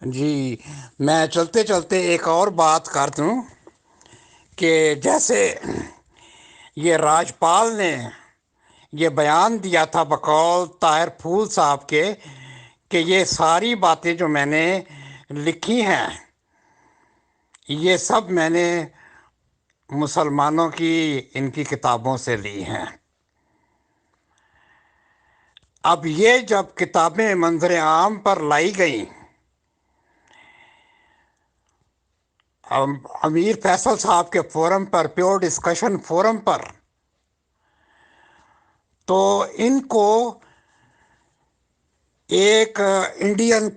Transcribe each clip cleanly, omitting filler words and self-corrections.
جی، میں چلتے چلتے ایک اور بات کر دوں کہ جیسے یہ راجپال نے یہ بیان دیا تھا بقول طاہر پھول صاحب کے کہ یہ ساری باتیں جو میں نے لکھی ہیں یہ سب میں نے مسلمانوں کی ان کی کتابوں سے لی ہیں۔ اب یہ جب کتابیں منظر عام پر لائی گئیں، امیر فیصل صاحب کے فورم پر، پیور ڈسکشن فورم پر، تو ان کو ایک انڈین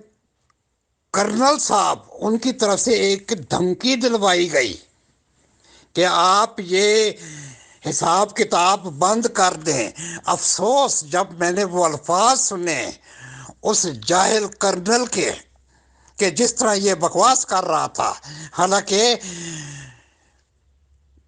کرنل صاحب ان کی طرف سے ایک دھمکی دلوائی گئی کہ آپ یہ حساب کتاب بند کر دیں۔ افسوس جب میں نے وہ الفاظ سنے اس جاہل کرنل کے کہ جس طرح یہ بکواس کر رہا تھا، حالانکہ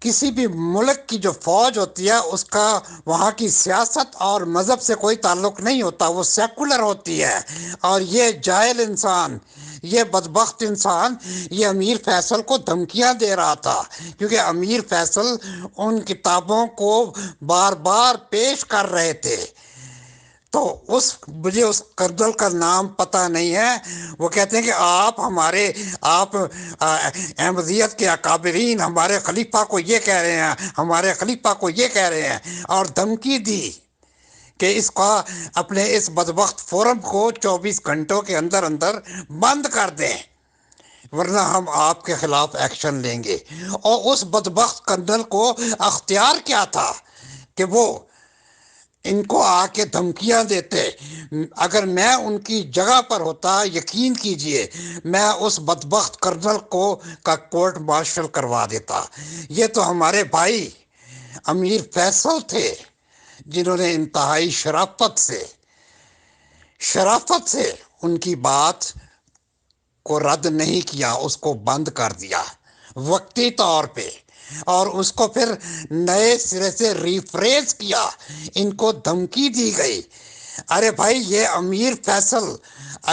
کسی بھی ملک کی جو فوج ہوتی ہے اس کا وہاں کی سیاست اور مذہب سے کوئی تعلق نہیں ہوتا، وہ سیکولر ہوتی ہے۔ اور یہ جاہل انسان، یہ بدبخت انسان، یہ امیر فیصل کو دھمکیاں دے رہا تھا، کیونکہ امیر فیصل ان کتابوں کو بار بار پیش کر رہے تھے۔ تو مجھے اس کرنل کا نام پتہ نہیں ہے، وہ کہتے ہیں کہ آپ احمدیت کے اکابرین ہمارے خلیفہ کو یہ کہہ رہے ہیں، ہمارے خلیفہ کو یہ کہہ رہے ہیں، اور دھمکی دی کہ اس کا اپنے اس بدبخت فورم کو 24 گھنٹوں کے اندر اندر بند کر دیں، ورنہ ہم آپ کے خلاف ایکشن لیں گے۔ اور اس بدبخت کرنل کو اختیار کیا تھا کہ وہ ان کو آ کے دھمکیاں دیتے۔ اگر میں ان کی جگہ پر ہوتا، یقین کیجئے میں اس بدبخت کرنل کو کا کورٹ مارشل کروا دیتا۔ یہ تو ہمارے بھائی امیر فیصل تھے جنہوں نے انتہائی شرافت سے ان کی بات کو رد نہیں کیا، اس کو بند کر دیا وقتی طور پہ، اور اس کو پھر نئے سرے سے ریفریز کیا، ان کو دھمکی دی گئی۔ ارے بھائی، یہ امیر فیصل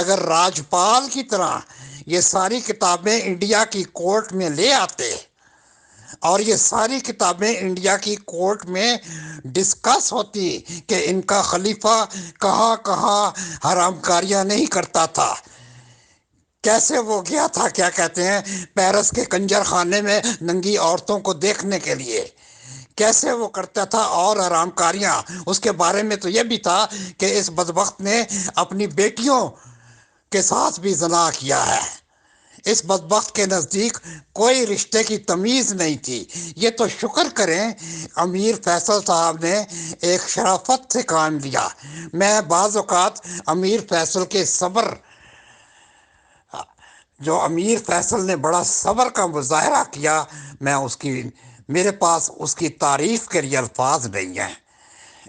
اگر راجپال کی طرح یہ ساری کتابیں انڈیا کی کورٹ میں لے آتے اور یہ ساری کتابیں انڈیا کی کورٹ میں ڈسکس ہوتی کہ ان کا خلیفہ کہاں کہاں حرام کاریاں نہیں کرتا تھا، کیسے وہ گیا تھا کیا کہتے ہیں پیرس کے کنجر خانے میں ننگی عورتوں کو دیکھنے کے لیے، کیسے وہ کرتا تھا، اور حرام کاریاں اس کے بارے میں تو یہ بھی تھا کہ اس بدبخت نے اپنی بیٹیوں کے ساتھ بھی زنا کیا ہے۔ اس بدبخت کے نزدیک کوئی رشتے کی تمیز نہیں تھی۔ یہ تو شکر کریں امیر فیصل صاحب نے ایک شرافت سے کام لیا۔ میں بعض اوقات امیر فیصل کے صبر، جو امیر فیصل نے بڑا صبر کا مظاہرہ کیا، میرے پاس اس کی تعریف کے لیے الفاظ نہیں ہیں۔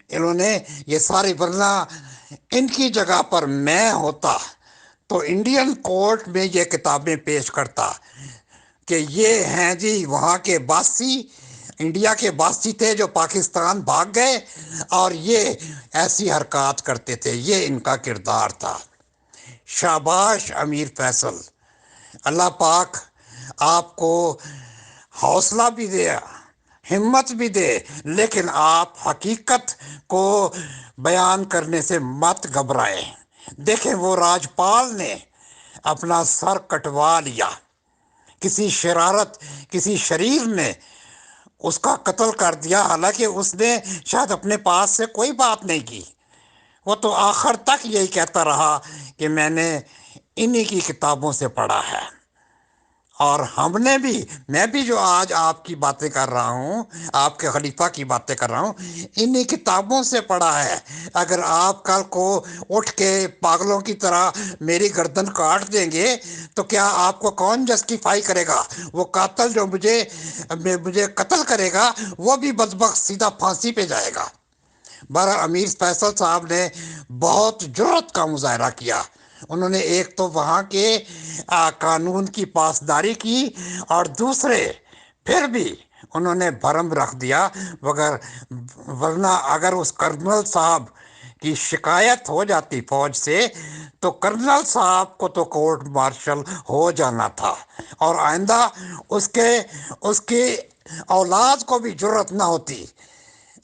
انہوں نے یہ ساری، ورنہ ان کی جگہ پر میں ہوتا تو انڈین کورٹ میں یہ کتابیں پیش کرتا کہ یہ ہیں جی وہاں کے باسی، انڈیا کے باسی تھے جو پاکستان بھاگ گئے، اور یہ ایسی حرکات کرتے تھے، یہ ان کا کردار تھا۔ شاباش امیر فیصل، اللہ پاک آپ کو حوصلہ بھی دے، ہمت بھی دے، لیکن آپ حقیقت کو بیان کرنے سے مت گھبرائیں۔ دیکھیں وہ راجپال نے اپنا سر کٹوا لیا، کسی شریر نے اس کا قتل کر دیا، حالانکہ اس نے شاید اپنے پاس سے کوئی بات نہیں کی، وہ تو آخر تک یہی کہتا رہا کہ میں نے انہی کی کتابوں سے پڑھا ہے۔ اور میں بھی جو آج آپ کی باتیں کر رہا ہوں، آپ کے خلیفہ کی باتیں کر رہا ہوں، انہی کتابوں سے پڑھا ہے۔ اگر آپ کل کو اٹھ کے پاگلوں کی طرح میری گردن کاٹ دیں گے تو کیا آپ کو کون جسٹیفائی کرے گا؟ وہ قاتل جو مجھے قتل کرے گا وہ بھی بدبخت سیدھا پھانسی پہ جائے گا۔ بہرحال امیر فیصل صاحب نے بہت جرأت کا مظاہرہ کیا۔ انہوں نے ایک تو وہاں کے قانون کی پاسداری کی، اور دوسرے پھر بھی انہوں نے بھرم رکھ دیا، ورنہ اگر اس کرنل صاحب کی شکایت ہو جاتی فوج سے تو کرنل صاحب کو تو کورٹ مارشل ہو جانا تھا، اور آئندہ اس کی اولاد کو بھی جرت نہ ہوتی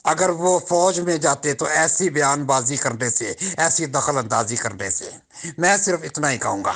اگر وہ فوج میں جاتے تو ایسی بیان بازی کرنے سے، ایسی دخل اندازی کرنے سے۔ میں صرف اتنا ہی کہوں گا۔